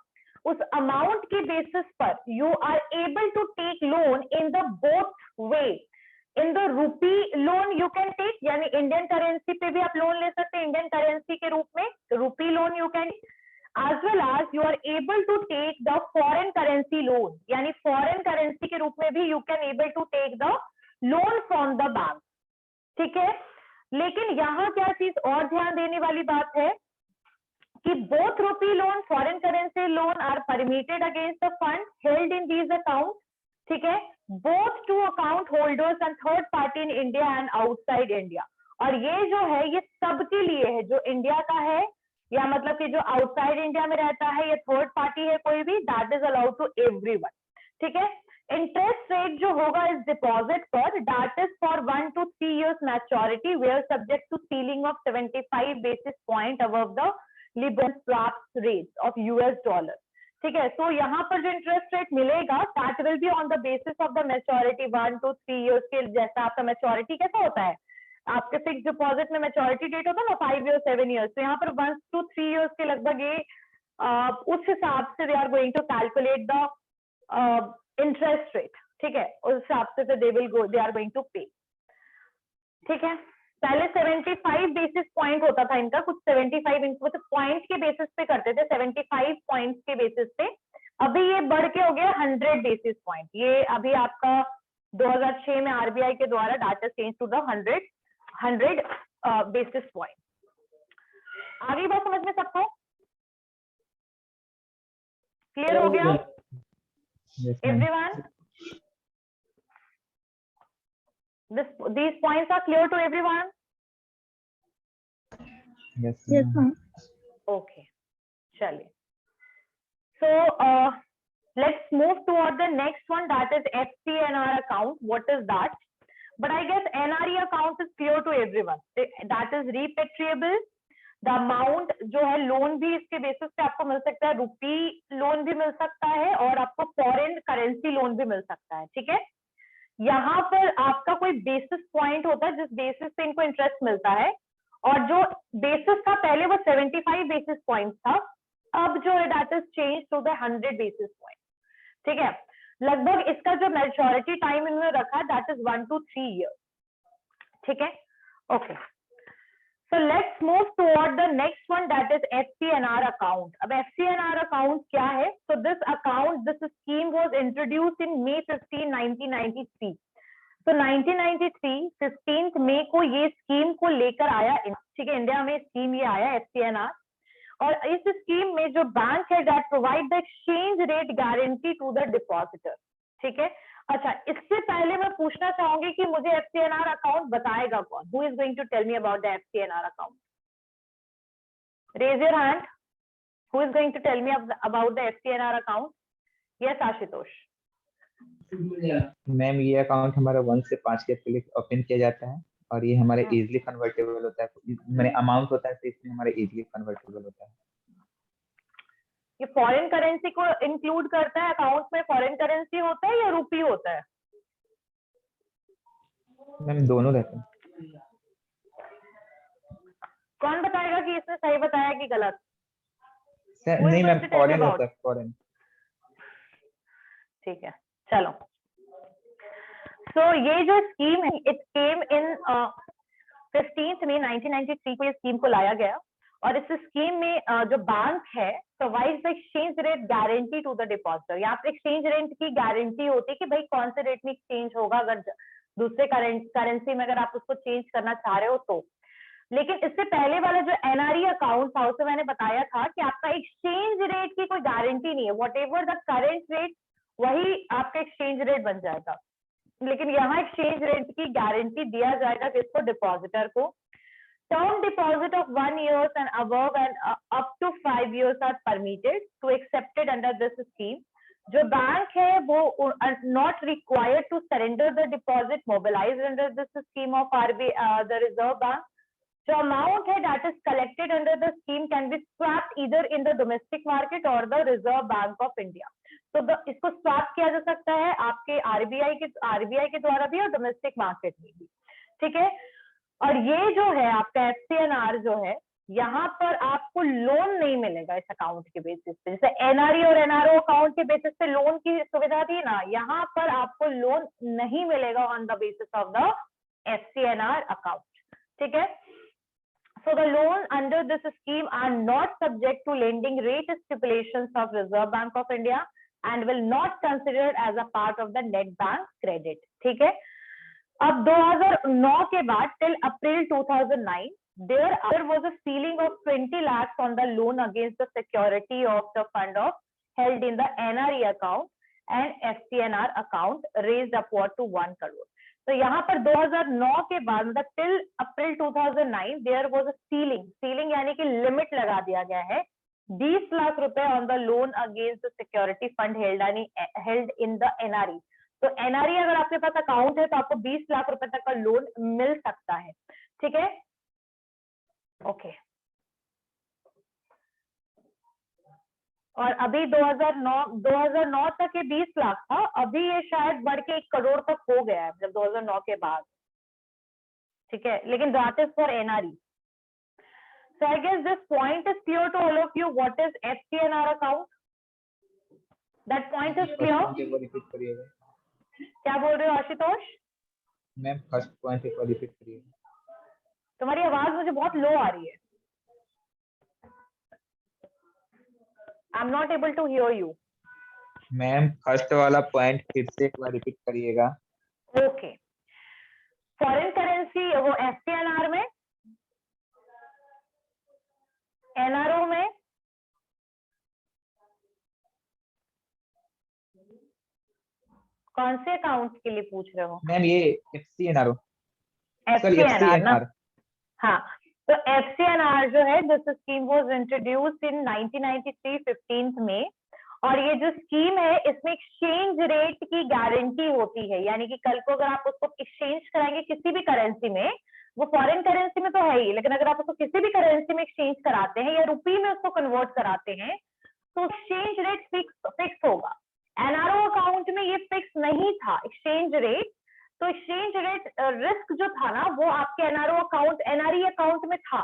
उस अमाउंट के बेसिस पर you are able to take loan in the both way. In the rupee loan you can take, यानी इंडियन करेंसी पे भी आप लोन ले सकते हैं इंडियन करेंसी के रूप में, rupee loan you can, as well as you are able to take the foreign currency loan, यानी फॉरेन करेंसी के रूप में भी you can able to take the loan from the bank। ठीक है, लेकिन यहाँ क्या चीज और ध्यान देने वाली बात है कि both rupee loan, foreign currency loan are permitted against the fund held in these accounts। ठीक है, both to account holders and third party in India and outside India। और ये जो है ये सबके लिए है, जो इंडिया का है या मतलब कि जो आउटसाइड इंडिया में रहता है, या थर्ड पार्टी है कोई भी, that is allowed to everyone. ठीक है, इंटरेस्ट रेट जो होगा इस डिपॉजिट पर, that is for 1 to 3 years maturity, where subject to ceiling of 75 basis point above the liberal swap rate of US$। ठीक है, तो यहाँ पर जो इंटरेस्ट रेट मिलेगा that will be on the basis of the maturity 1 to 3 years के। जैसा आपका मैच्योरिटी कैसा होता है, आपके फिक्स डिपॉजिट में मैच्योरिटी डेट होता है ना 5 years 7 years, तो यहाँ पर 1 to 3 years के लगभग ये उस हिसाब से they are going to calculate the interest rate. ठीक है, उस हिसाब से they will go, they are going to pay. ठीक है, पहले 75 बेसिस पॉइंट होता था इनका, कुछ 75 मतलब पॉइंट के बेसिस पे करते थे, 75 पॉइंट्स के बेसिस पे। अभी ये बढ़ के हो गया 100 बेसिस पॉइंट। ये अभी आपका 2006 में RBI के द्वारा data change to the 100 basis point. आगे बात समझ में सबको क्लियर हो गया? Everyone, these points are clear to everyone? Yes, Yes, ma'am. Okay, chaliye, so let's move toward the next one, that is FCNR account. What is that? But I guess NRE account is clear to everyone, that is repatriable। The amount जो है loan भी इसके basis पे आपको मिल सकता है, रुपी loan भी मिल सकता है और आपको फॉरेन करेंसी लोन भी मिल सकता है। ठीक है, यहाँ पर आपका कोई बेसिस पॉइंट होता है जिस बेसिस पे इनको इंटरेस्ट मिलता है, और जो बेसिस था पहले वो 75 बेसिस पॉइंट था, अब जो है that is change to the 100 basis point. ठीक है, लगभग इसका जो मैच्योरिटी टाइम इन्होंने रखा दैट इज 1 to 3 years। ठीक है, okay. So let's move toward the next one, that is FCNR account. अब FCNR account क्या है? So this scheme was introduced in May 15, 1993. So 1993 15th मई को ये स्कीम को लेकर आया, ठीक है, इंडिया में स्कीम ये आया FCNR। और इस स्कीम में जो बैंक है that provide the exchange rate guarantee to the depositor, ठीक है। अच्छा, इससे पहले मैं पूछना चाहूंगी कि मुझे FCNR अकाउंट बताएगा कौन? Who is going to tell me about the FCNR account? Raise your hand. Who is going to tell me about the FCNR account? Yes, Ashutosh. Ma'am ये अकाउंट हमारा 1 से 5 के लिए ओपन किया जाता है और ये हमारे इजीली कन्वर्टेबल होता है, मैंने अमाउंट होता है तो इसमें हमारे इजीली कन्वर्टेबल होता है। ये फॉरेन करेंसी को इंक्लूड करता है अकाउंट में? फॉरेन करेंसी होता है या रुपी होता है? मैम दोनों रहते हैं। कौन बताएगा कि इसने सही बताया कि गलत? नहीं मैम, फॉरेन होता है, फॉरेन। ठीक है, चलो। सो ये जो स्कीम है, it came in 15th May 1993 को ये स्कीम को लाया गया। और इस स्कीम में जो बैंक है provides the exchange rate guarantee to the depositor. यहाँ पे एक्सचेंज रेट की गारंटी होती है कि भाई कौन से रेट में एक्सचेंज होगा, अगर दूसरे करेंसी में अगर आप उसको चेंज करना चाह रहे हो तो। लेकिन इससे पहले वाला जो एनआरई अकाउंट था उसमें मैंने बताया था कि आपका एक्सचेंज रेट की कोई गारंटी नहीं है, what ever the current rate वही आपका एक्सचेंज रेट बन जाएगा। लेकिन यहाँ एक्सचेंज रेट की गारंटी दिया जाएगा किसको? डिपॉजिटर को। Term deposit of 1 year and above and up to 5 years are permitted to accepted under this scheme. जो बैंक है वो not required to surrender the deposit mobilized under this scheme of RBI, the Reserve Bank. जो amount है that is collected under the scheme can be swapped either in the domestic market or the Reserve Bank of India. तो इसको swap किया जा सकता है आपके RBI के द्वारा भी और डोमेस्टिक मार्केट में भी, ठीक है। और ये जो है आपका FCNR जो है, यहाँ पर आपको लोन नहीं मिलेगा इस अकाउंट के बेसिस पे। जैसे एनआरई और एनआरओ अकाउंट के बेसिस पे लोन की सुविधा थी ना, यहाँ पर आपको लोन नहीं मिलेगा on the basis of the FCNR account, ठीक है। So the loan under this scheme are not subject to lending rate stipulations of Reserve Bank of India and will not considered as a part of the net bank credit, ठीक है। अब 2009 के बाद till April 2009 there was a ceiling of 20 lakhs on the loan against the security of the fund of held in the NRE account and FCNR account raised upward to 1 crore. तो यहाँ पर 2009 के बाद मतलब till April 2009 there was a ceiling यानी कि limit लगा दिया गया है 20 लाख रुपए on the loan against the security fund held in the NRE। तो एनआरई अगर आपके पास अकाउंट है तो आपको 20 लाख रुपए तक का लोन मिल सकता है, ठीक है। ओके, और अभी 2009 तक ये 20 लाख था, अभी ये शायद बढ़ के 1 करोड़ तक हो गया है जब 2009 के बाद, ठीक है। लेकिन that is for NRE. So I guess this point is clear to all of you what is FCNR account. That point is clear. क्या बोल रहे हो आशुतोष? मैम फर्स्ट पॉइंट एक बार रिपीट करिए। तुम्हारी आवाज मुझे बहुत लो आ रही है। I am not able to hear you. Ma'am first वाला पॉइंट फिर से एक बार रिपीट करिएगा। ओके, फॉरेन करेंसी वो FCNR में, एनआरओ में, कौन से अकाउंट के लिए पूछ रहे हो? मैम ये FCNR ना? हाँ, तो FCNR जो है this scheme was introduced in 1993 15th May। और ये जो स्कीम है इसमें एक्सचेंज रेट की गारंटी होती है, यानी कि कल को अगर आप उसको एक्सचेंज कराएंगे किसी भी करेंसी में, वो फॉरेन करेंसी में तो है ही, लेकिन अगर आप उसको किसी भी करेंसी में एक्सचेंज कराते हैं या रुपी में उसको कन्वर्ट कराते हैं तो एक्सचेंज रेट फिक्स होगा। एनआरओ अकाउंट में ये फिक्स नहीं था एक्सचेंज रेट, तो एक्सचेंज रेट रिस्क जो था ना वो आपके एनआरओ अकाउंट एनआरई अकाउंट में था।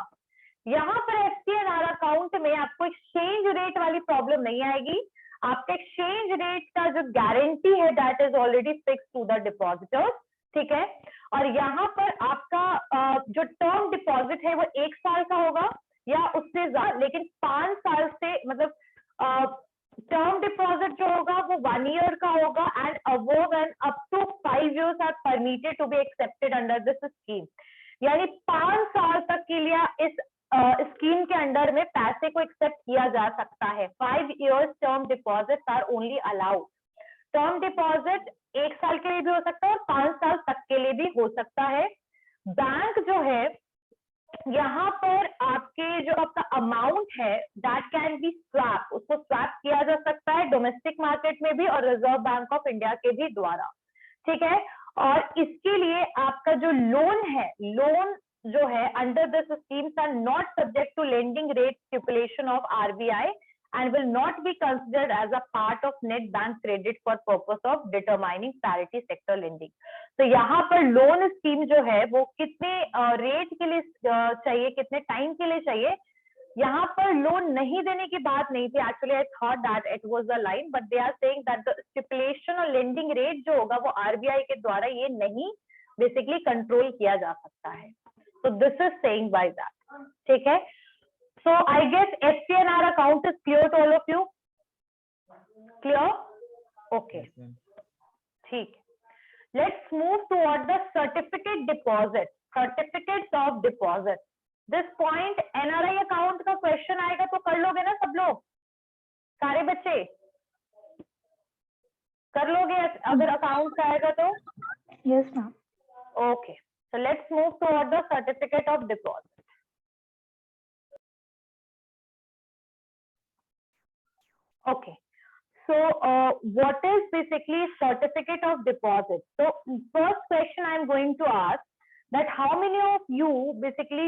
यहाँ पर FCNR अकाउंट में आपको एक्सचेंज रेट वाली प्रॉब्लम नहीं आएगी। आपका एक्सचेंज रेट का जो गारंटी है that is already fix to the depositors, ठीक है। और यहाँ पर आपका जो टर्म डिपॉजिट है वो 1 साल का होगा या उससे ज्यादा, लेकिन 5 साल से मतलब टर्म डिपॉजिट जो होगा वो 1 ईयर का होगा and above and up to 5 years are permitted to be accepted under this scheme. यानी 5 साल तक के लिए इस स्कीम के अंडर में पैसे को एक्सेप्ट किया जा सकता है। 5 years term deposit are only allowed. Term deposit 1 साल के लिए भी हो सकता है और 5 साल तक के लिए भी हो सकता है। बैंक जो है यहाँ पर आपके जो आपका अमाउंट है दैट कैन बी स्वैप, उसको स्वैप किया जा सकता है डोमेस्टिक मार्केट में भी और रिजर्व बैंक ऑफ इंडिया के भी द्वारा, ठीक है। और इसके लिए आपका जो लोन है, लोन जो है under this schemes are not subject to lending rate stipulation of RBI and will not be considered as a part of net bank credit for purpose of determining priority sector lending। तो यहाँ पर loan scheme जो है वो कितने rate के लिए चाहिए, कितने टाइम के लिए चाहिए, यहाँ पर लोन नहीं देने की बात नहीं थी। Actually I thought that it was the line, but they are saying that the stipulation और लेंडिंग रेट जो होगा वो आरबीआई के द्वारा ये नहीं बेसिकली कंट्रोल किया जा सकता है। तो this is saying by that, ठीक है। So I guess FCNR account is clear to all of you? Clear? Okay. ठीक. Let's move toward the certificate deposit. Certificates of deposit. This point NRI account का question आएगा तो कर लोगे ना सब लोग? सारे बच्चे? कर लोगे अगर account का आएगा तो? Yes, ma'am. Okay. So let's move toward the certificate of deposit. Okay, so what is basically certificate of deposit? So first question I am going to ask that how many of you basically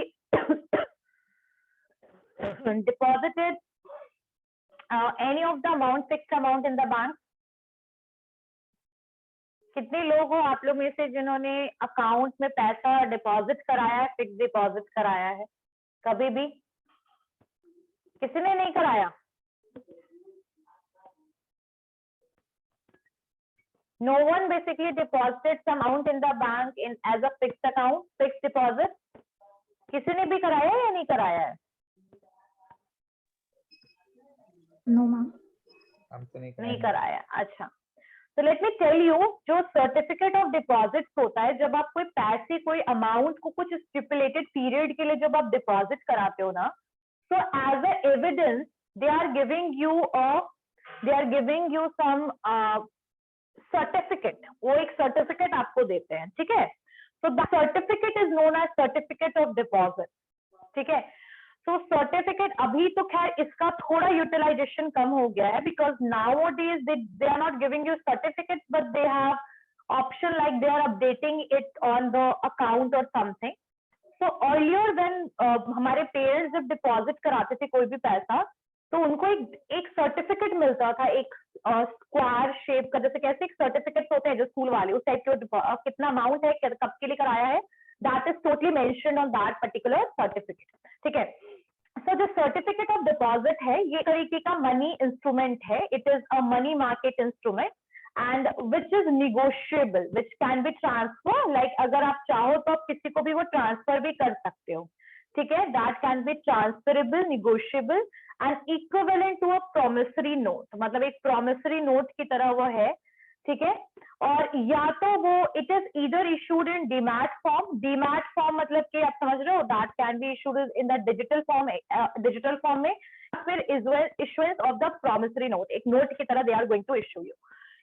deposited any of the amount, fixed amount in the bank? कितने लोग हो आप लोग में से जिन्होंने account में पैसा डिपॉजिट कराया है, फिक्स डिपॉजिट कराया है कभी भी? किसी ने नहीं कराया? No one basically deposited some amount in the bank in as a fixed account, fixed deposit. किसी ने भी कराया है या नहीं कराया है? No, ma'am. हमको नहीं कराया। अच्छा, तो लेट मी टेल यू, जो सर्टिफिकेट ऑफ डिपॉजिट होता है, जब आप कोई पैसे, कोई अमाउंट को कुछ स्टिपुलेटेड पीरियड के लिए जब आप डिपॉजिट कराते हो ना, so as a evidence they are giving you some certificate, वो एक सर्टिफिकेट आपको देते हैं, ठीक है। So the certificate is known as certificate of deposit, ठीक है। सो सर्टिफिकेट अभी तो खैर इसका थोड़ा यूटिलाइजेशन कम हो गया है, because nowadays they are not giving you certificate but they have option like they are updating it on the account और समथिंग। सो अर्लियर व्हेन हमारे पेरेंट्स जब डिपॉजिट कराते थे कोई भी पैसा, तो उनको एक सर्टिफिकेट मिलता था, एक स्क्वायर शेप का, जैसे कैसे एक सर्टिफिकेट होते हैं जो स्कूल वाले, उस टाइप के, कितना अमाउंट है, कब के लिए कराया है, that is totally mentioned on that particular certificate, ठीक है। सो जो सर्टिफिकेट ऑफ डिपॉजिट है ये तरीके का मनी इंस्ट्रूमेंट है, it is a money market instrument and which is negotiable, which can be transfer, like अगर आप चाहो तो आप किसी को भी वो ट्रांसफर भी कर सकते हो, ठीक है। That can be transferable, negotiable and equivalent to a promissory note, मतलब एक प्रोमिसरी नोट की तरह वो है, ठीक है। और या तो वो it is either issued in demat form, demat form मतलब कि आप समझ रहे हो, that can be issued in the digital form में, फिर issuance of the promissory note, एक नोट की तरह they are going to issue you.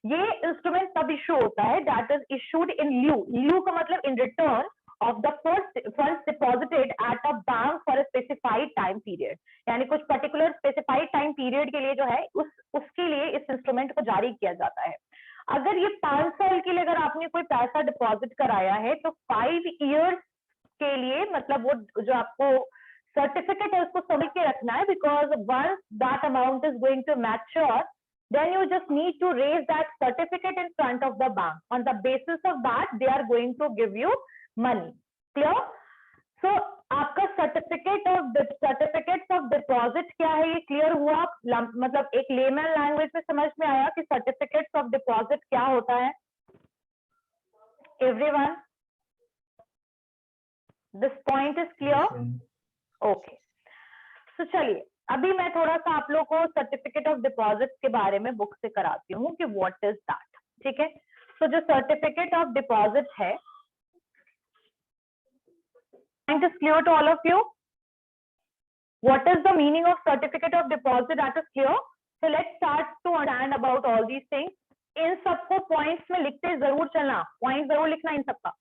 ये इंस्ट्रूमेंट तब इशू होता है that is issued in lieu का मतलब in return of the funds deposited at a bank for a specified time period, यानी कुछ पर्टिकुलर स्पेसिफाइड टाइम पीरियड के लिए जो है उसके लिए इस इंस्ट्रूमेंट को जारी किया जाता है। अगर ये 5 साल के लिए अगर आपने कोई पैसा डिपॉजिट कराया है तो 5 years के लिए, मतलब वो जो आपको सर्टिफिकेट है उसको समझ के रखना है, because once that amount is going to mature then you just need to raise that certificate in front of the bank. On the basis of that they are going to give you money. Clear? So आपका certificates of deposit क्या है, ये clear हुआ? मतलब एक layman language में समझ में आया कि सर्टिफिकेट्स ऑफ डिपॉजिट क्या होता है? everyone? This point is clear? Okay. So चलिए अभी मैं थोड़ा सा आप लोग को सर्टिफिकेट ऑफ डिपॉजिट के बारे में बुक से कराती हूँ कि व्हाट इज दैट. ठीक है. So जो सर्टिफिकेट ऑफ डिपॉजिट है, point is clear to all of you? What is the meaning of certificate of deposit? That is clear. So let's start to understand about all these things. इन सबको points में लिखते जरूर चलना, point जरूर लिखना इन सबका.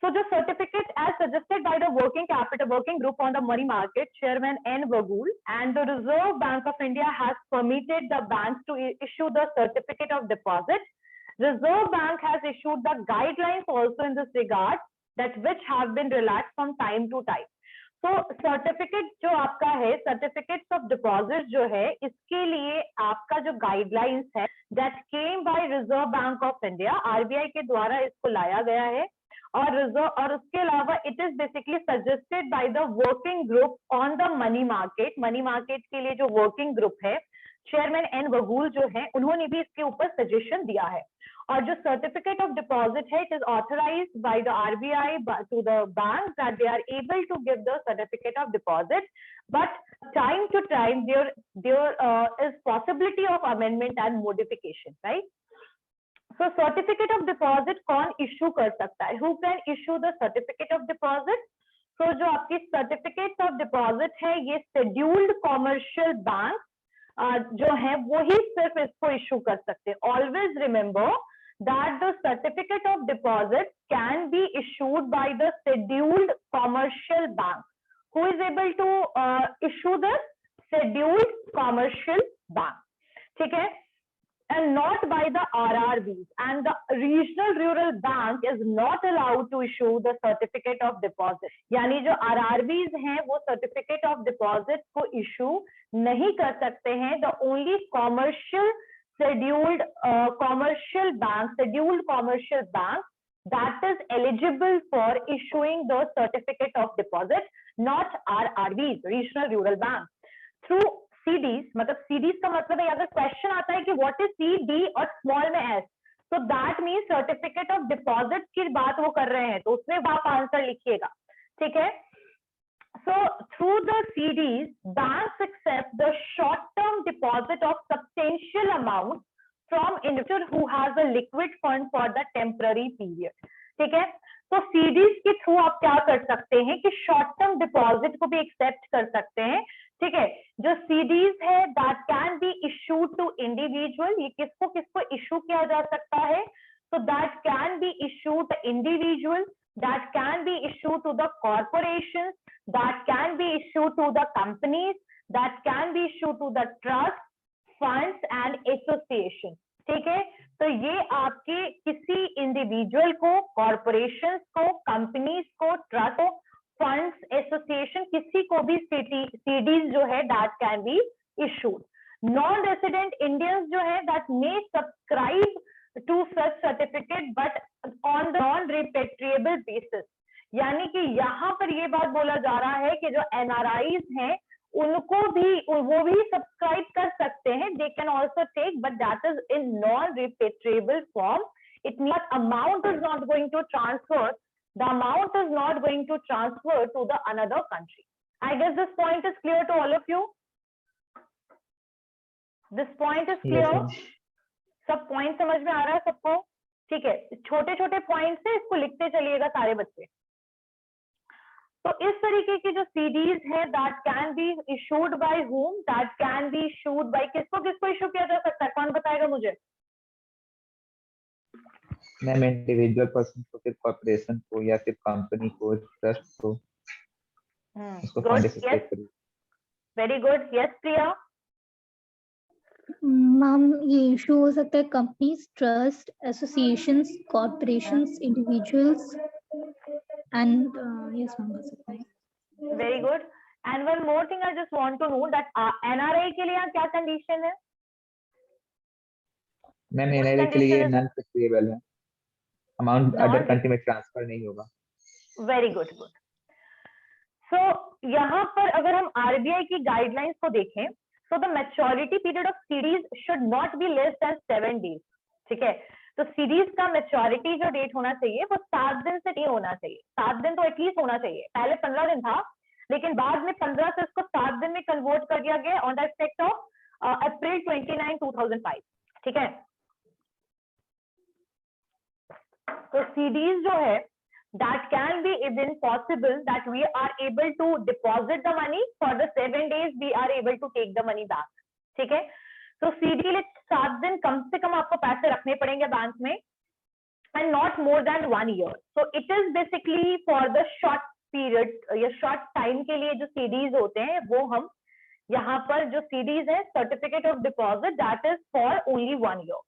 So the certificate as suggested by the working capital working group on the money market, Chairman N. Vagul, and the Reserve Bank of India has permitted the banks to issue the certificate of deposit. Reserve Bank has issued the guidelines also in this regard, that which have been relaxed from time to time. So certificate जो आपका है, certificates of deposit जो है, इसके लिए आपका जो guidelines है, that came by Reserve Bank of India, RBI के द्वारा इसको लाया गया है. और उसके अलावा it is basically suggested by the working group on the money market. Money market के लिए जो वर्किंग ग्रुप है, चेयरमैन एन वगूल जो है, उन्होंने भी इसके ऊपर सजेशन दिया है. और जो सर्टिफिकेट ऑफ डिपॉजिट है, it is authorized by the RBI to the bank that they are able to give the certificate of deposit, but time to time there is possibility of amendment and modification, right. So certificate of deposit कौन issue कर सकता है? Who can issue the certificate of deposit? So जो आपकी certificate of deposit है, ये scheduled commercial bank जो है वो ही सिर्फ इसको issue कर सकते हैं. Always remember that the certificate of deposit can be issued by the scheduled commercial bank. Who is able to issue this? Scheduled commercial bank. ठीक है. And not by the RRBs, and the regional rural bank is not allowed to issue the certificate of deposit. यानी जो RRBs हैं वो certificate of deposit को issue नहीं कर सकते हैं. The only commercial scheduled commercial bank that is eligible for issuing the certificate of deposit, not RRBs, regional rural bank. Through CDs, मतलब CDs का मतलब है, अगर क्वेश्चन आता है कि व्हाट इज CD और स्मॉल में S, तो that mean certificate of deposit की बात वो कर रहे हैं, तो उसमें आप आंसर लिखिएगा. ठीक है. So through the CDs, banks accept the short-term deposit of substantial amount from individual who has a liquid fund for the temporary period. ठीक है. तो CDs के थ्रू आप क्या कर सकते हैं कि शॉर्ट टर्म डिपॉजिट को भी एक्सेप्ट कर सकते हैं. ठीक है. जो CDs है that can be issued to individual, ये किसको किसको इशू किया जा सकता है? So that can be issued to individuals, that can be issued to the corporations, that can be issued to the companies, that can be issued to the trust, funds and associations. ठीक है. तो ये आपके किसी individual को, corporations को, companies को, trust को, फंड्स, एसोसिएशन, किसी को भी सीडीज जो है that can be issued. Non resident Indians जो है that may subscribe to such certificate but on the non repatriable basis. यानी कि यहाँ पर ये बात बोला जा रहा है कि जो एनआरआईज हैं उनको भी, वो भी सब्सक्राइब कर सकते हैं. They can also take, but that is in non repatriable form. It means amount is not going to transfer, the amount is not going to transfer to the another country. I guess this point is clear to all of you. This point is clear. Yes, सब point समझ में आ रहा है सबको? ठीक है. छोटे छोटे पॉइंट्स है, इसको लिखते चलिएगा सारे बच्चे. तो इस तरीके की जो CDs है that can be issued by whom, that can be issued by, किसको किसको इशू किया जा सकता है, कौन बताएगा मुझे? मैम इंडिविजुअल पर्सन को, फिर कॉर्पोरेशन को, या फिर कंपनी को, ट्रस्ट को. उसको Good. फंड से Yes. करिए. Very good. Yes, Priya. Ma'am ये इशू हो सकता है companies, trust, associations, corporations, individuals and yes ma'am हो सकता है. Very good. And one more thing I just want to know that NRI के लिए यहाँ क्या कंडीशन है? मैम एनआरआई के लिए नॉन फ्लेक्सिबल है, अमाउंट अदर कंट्री में ट्रांसफर नहीं होगा. Very good. गुड. सो यहाँ पर अगर हम आरबीआई की गाइडलाइंस को देखें, so the maturity period of CDs should not be less than 7 days. ठीक है. तो सीडीज का मेच्योरिटी जो डेट होना चाहिए वो 7 दिन से नहीं होना चाहिए, 7 दिन तो एटलीस्ट होना चाहिए। पहले 15 दिन था, लेकिन बाद में 15 से इसको 7 दिन में कन्वर्ट कर दिया गया on the effect of April 29, 2005। ठीक है, तो सीडीज जो है that can be even possible that we are able to deposit the money for the 7 days we are able to take the money back। ठीक है, तो सीडी लिए 7 दिन कम से कम आपको पैसे रखने पड़ेंगे बैंक में, and not more than 1 year। So it is basically for the short period या शॉर्ट टाइम के लिए जो सीडीज होते हैं वो हम यहाँ पर जो सीडीज है certificate of deposit that is for only 1 year,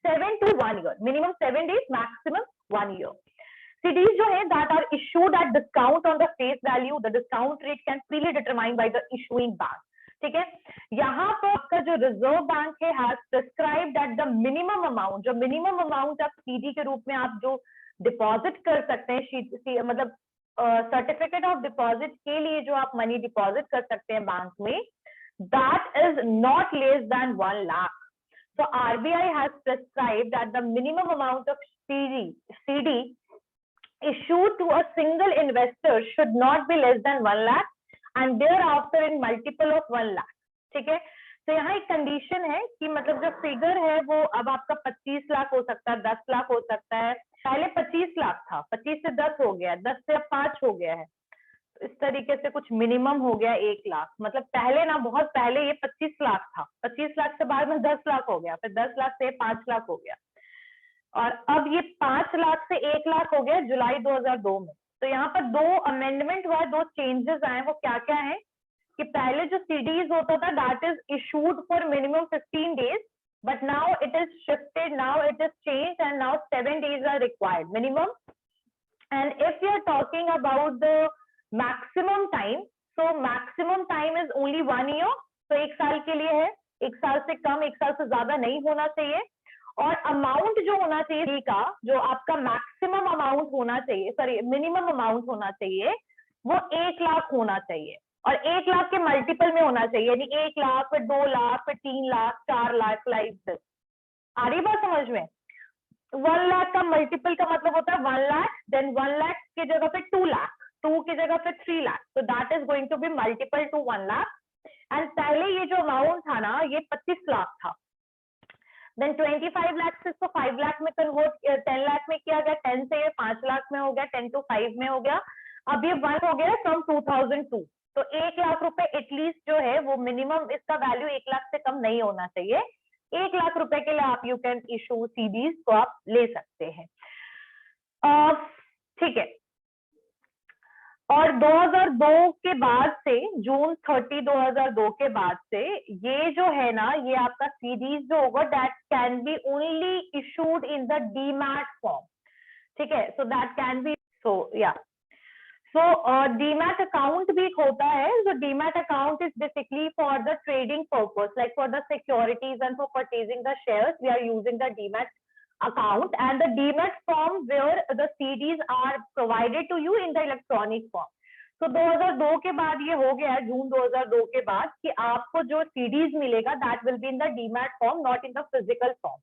7 to 1 year, minimum 7 days, maximum 1 year। CDs जो है that are issued at discount on the face value, the discount rate can freely determined by the issuing bank। ठीक है, यहाँ पर आपका जो reserve bank है has prescribed that the minimum amount, जो मिनिमम अमाउंट आप CD के रूप में आप जो डिपॉजिट कर सकते हैं, मतलब सर्टिफिकेट ऑफ डिपॉजिट के लिए जो आप मनी डिपॉजिट कर सकते हैं बैंक में, that is not less than 1 lakh। So RBI has prescribed that the minimum amount of CD issued to a single investor should not be less than 1 lakh and thereafter in multiple of 1 lakh। ठीक है, तो यहाँ एक condition है कि मतलब जो figure है वो अब आपका 25 लाख हो सकता है, 10 लाख हो सकता है। पहले 25 लाख था, 25 से 10 हो गया, 10 से अब 5 हो गया है, इस तरीके से कुछ मिनिमम हो गया 1 लाख। मतलब पहले ना, बहुत पहले ये 25 लाख था, 25 लाख से बाद में 10 लाख हो गया, फिर 10 लाख से 5 लाख हो गया, और अब ये 5 लाख से 1 लाख हो गया जुलाई 2002 में। तो यहाँ पर 2 अमेंडमेंट हुआ, 2 चेंजेस आए। वो क्या क्या है कि पहले जो सीडीज होता था that is issued for minimum 15 days, but now it is shifted, now it is change and now 7 days are required minimum. And if you are talking about the maximum time, so maximum time is only 1 year। तो 1 साल के लिए है, 1 साल से कम, 1 साल से ज्यादा नहीं होना चाहिए। और अमाउंट जो होना चाहिए का, जो आपका मैक्सिमम अमाउंट होना चाहिए, सॉरी मिनिमम अमाउंट होना चाहिए, वो 1 लाख होना चाहिए, और 1 लाख के मल्टीपल में होना चाहिए, यानी 1 लाख, फिर 2 लाख, फिर 3 लाख, 4 लाख, लाइक दिस। आ रही बात समझ में? 1 लाख का मल्टीपल का मतलब होता है 1 लाख, देन 1 लाख की जगह पे 2 लाख, 2 की जगह पे 3 लाख, तो that is going to be multiple to 1 lakh. And पहले ये जो अमाउंट था ना, ये 25 लाख था, देन 25 लाख से इसको 5 लाख में कन्वर्ट, 10 लाख में किया गया, 10 से ये 5 लाख में हो गया, 10 to 5 में हो गया, अब ये 1 हो गया फ्रॉम 2002। तो 1 लाख रुपए एटलीस्ट जो है वो मिनिमम, इसका वैल्यू 1 लाख से कम नहीं होना चाहिए। 1 लाख रुपए के लिए आप यू कैन इशू सीडीज, तो आप ले सकते हैं। ठीक है, और 2002 के बाद से, जून 30, 2002 के बाद से ये जो है ना, ये आपका सीडीज जो होगा that can be only issued in the demat form. ठीक है, so that can be, so yeah, so demat account भी एक होता है। So demat account is basically for the trading purpose, like for the securities and for purchasing the shares, we are using the demat account, and the demat form where the CDs are provided to you in the electronic form। तो 2002 के बाद ये हो गया, जून 2002 के बाद, कि आपको जो CDs मिलेगा that will be in the demat form, not in the physical form,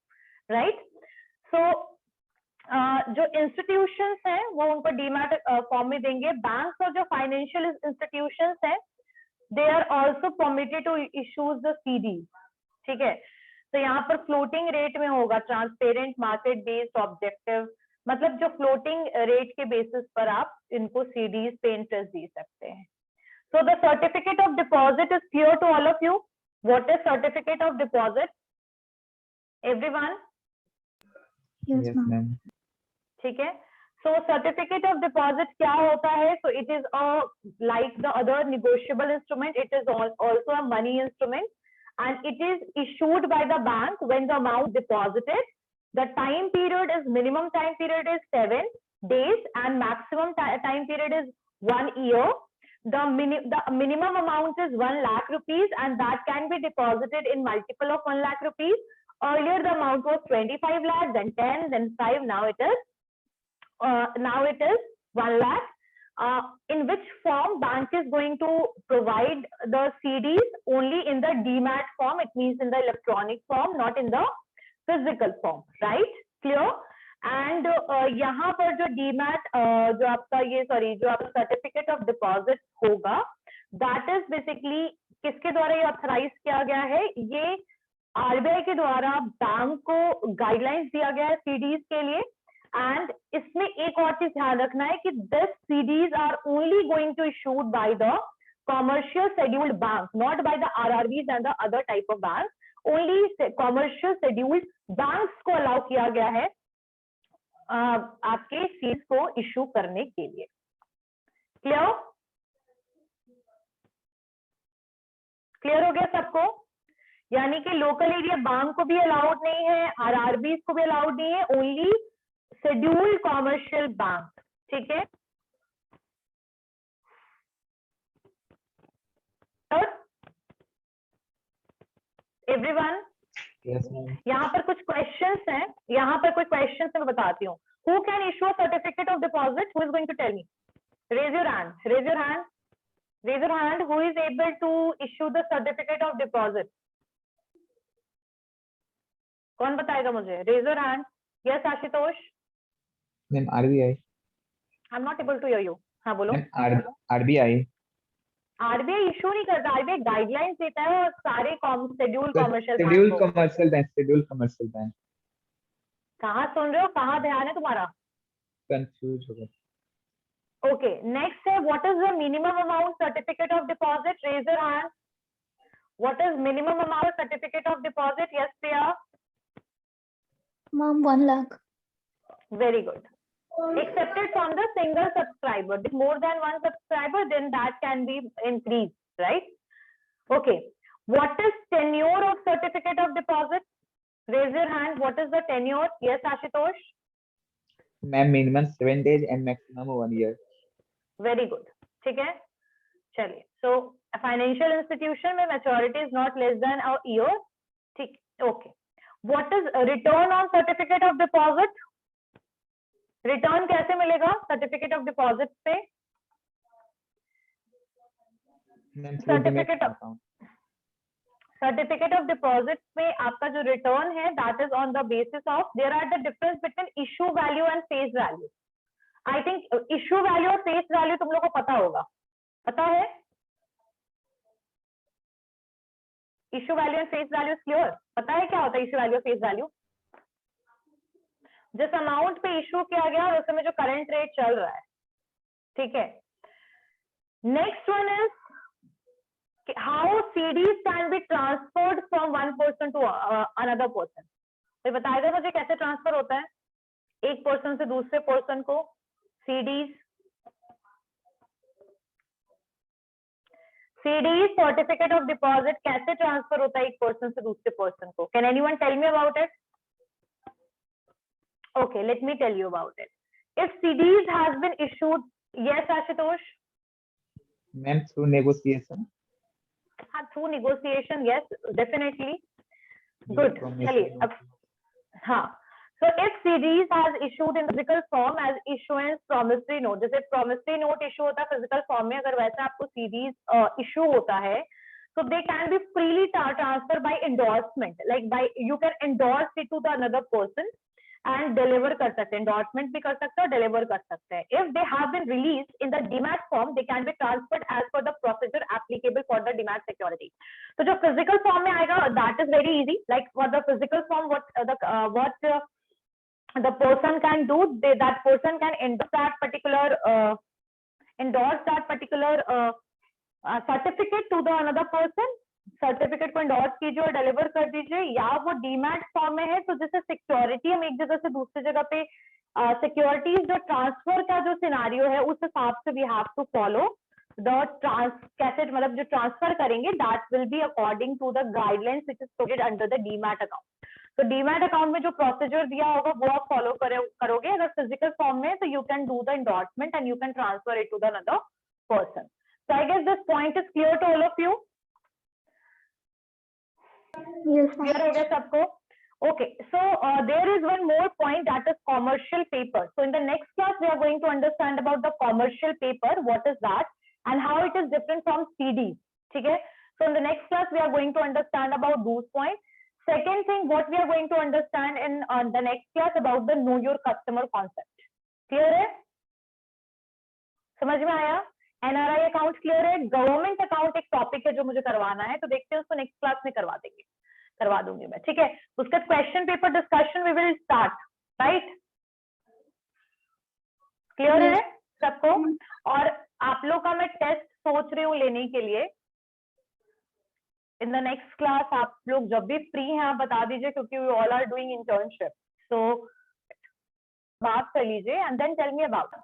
right? So जो institutions हैं वो उनको demat form में देंगे। Banks और जो financial institutions हैं they are also permitted to issue the CDs। ठीक है, तो यहाँ पर फ्लोटिंग रेट में होगा, ट्रांसपेरेंट, मार्केट बेस्ड, ऑब्जेक्टिव, मतलब जो फ्लोटिंग रेट के बेसिस पर आप इनको सीडीज पे इंटरेस्ट दे सकते हैं। So the certificate of deposit is clear to all of you. What is certificate of deposit everyone? Yes, ma'am. ठीक है, सो सर्टिफिकेट ऑफ डिपॉजिट क्या होता है? So it is like the other negotiable instrument, it is also a money instrument, and it is issued by the bank when the amount deposited. The time period is, minimum time period is 7 days and maximum time period is 1 year. The minimum amount is 1 lakh rupees and that can be deposited in multiple of 1 lakh rupees. Earlier the amount was 25 lakh, then 10, then 5, now it is 1 lakh. In which form bank is going to provide the CDs? Only in the demat form, it means in the electronic form, not in the physical form, right? Clear? And यहाँ पर जो demat जो आपका ये जो आपका certificate of deposit होगा, that is basically किसके द्वारा ये ऑथराइज किया गया है? ये आरबीआई के द्वारा बैंक को गाइडलाइंस दिया गया है सीडीज के लिए। एंड इसमें एक और चीज ध्यान रखना है कि this CDs are only going to issued by the commercial scheduled bank, not by the RRBs and the other type of bank. Only commercial scheduled banks को अलाउ किया गया है आपके सीड्स को इशू करने के लिए। क्लियर? क्लियर हो गया सबको? यानी कि लोकल एरिया बैंक को भी अलाउड नहीं है, आरआरबीज को भी अलाउड नहीं है, ओनली शेड्यूल्ड कॉमर्शियल बैंक। ठीक है? एवरीवन, यहाँ पर कुछ क्वेश्चंस हैं, यहाँ पर कोई क्वेश्चंस मैं बताती हूँ। Who can issue a certificate of deposit? Who is going to tell me? Raise your hand, raise your hand, raise your hand. Who is able to issue the certificate of deposit? कौन बताएगा मुझे? Raise your hand. Yes Ashutosh. Ma'am RBI. I am not able to hear you. हाँ बोलो। RBI RBI issue नहीं करता, RBI guidelines देता है और सारे शेड्यूल कॉमर्शियल बैंक। कहाँ सुन रहे हो? कहाँ ध्यान है तुम्हारा? कंफ्यूज हो गया। Okay, next है what is the minimum amount certificate of deposit? Raise your hand. What is minimum amount certificate of deposit? Yes, Priya. Ma'am, 1 lakh. Very good. Accepted from the single subscriber. If more than one subscriber, then that can be increased, right? Okay. What is tenure of certificate of deposit? Raise your hand. What is the tenure? Yes, Ashutosh. Ma'am minimum 7 days and maximum 1 year. Very good. ठीक है, चलिए। So financial institution में maturity is not less than a year. ठीक, okay. What is return on certificate of deposit? Return कैसे मिलेगा certificate of deposit पे? Certificate of deposit में आपका जो रिटर्न है that is on the basis of there are the difference between issue value and face value. I think issue value और face value तुम लोग को पता होगा, पता है? Issue value and face value clear? पता है क्या होता है इशू वैल्यू और फेस वैल्यू? जिस अमाउंट पे इशू किया गया और उस समय जो करंट रेट चल रहा है। ठीक है। Next one is how CDs can be transferred from one person to another person. तो बताएगा मुझे कैसे ट्रांसफर होता है एक पर्सन से दूसरे पर्सन को CDs? CDs certificate of deposit कैसे ट्रांसफर होता है एक पर्सन से दूसरे पर्सन को? Can anyone tell me about it? Okay, let me tell you about it. If CDs has been issued, yes, Ashutosh? Ma'am, through negotiation. Through negotiation, yes, definitely. Good. चलिए अब हाँ, so if CDs has issued in physical form as issuance promissory note, जैसे promissory note issue होता है physical form में, अगर वैसे आपको CDs issue होता है, so they can be freely transferred by endorsement, like by you can endorse it to the another person. And deliver कर सकते हैं, एंडोर्समेंट भी कर सकते हैं और डिलीवर कर सकते हैं। If they have been released in the demat form they can be transferred as per the procedure applicable for the demat security. तो जो फिजिकल फॉर्म में आएगा that is very easy, like for the physical form what the person can do, that person can endorse that particular certificate to the another person। Certificate को endorse कीजिए और deliver कर दीजिए, या वो डीमैट फॉर्म में है तो जैसे सिक्योरिटी हम एक जगह से दूसरी जगह पे सिक्योरिटीज जो ट्रांसफर का जो सिनारियो है उस हिसाब से we have to follow the कैसे, मतलब जो ट्रांसफर करेंगे that will be according to the guidelines which is provided under the demat account. तो डीमैट अकाउंट में जो प्रोसीजर दिया होगा वो आप फॉलो करोगे। अगर फिजिकल फॉर्म में तो you can do the endorsement and you can transfer it to the another person. So I guess this point is clear to all of you? Yes, Clear हो गया सबको? Okay, so there is one more point, that is commercial paper. So in the next class we are going to understand about the commercial paper, what is that and how it is different from CDs. ठीक है? So in the next class we are going to understand about those points. Second thing, what we are going to understand in the next class about the know your customer concept. Clear है? समझ में आया? NRI account clear है? Government account एक topic है जो मुझे करवाना है, तो देखते हैं उसको नेक्स्ट क्लास में करवा दूंगी मैं, ठीक है? उसका question paper discussion we will start, right? Clear है सबको? और आप लोग का मैं टेस्ट सोच रही हूँ लेने के लिए इन द नेक्स्ट क्लास। आप लोग जब भी फ्री हैं आप बता दीजिए, क्योंकि we all are doing internship, so बात कर लीजिए and then tell me about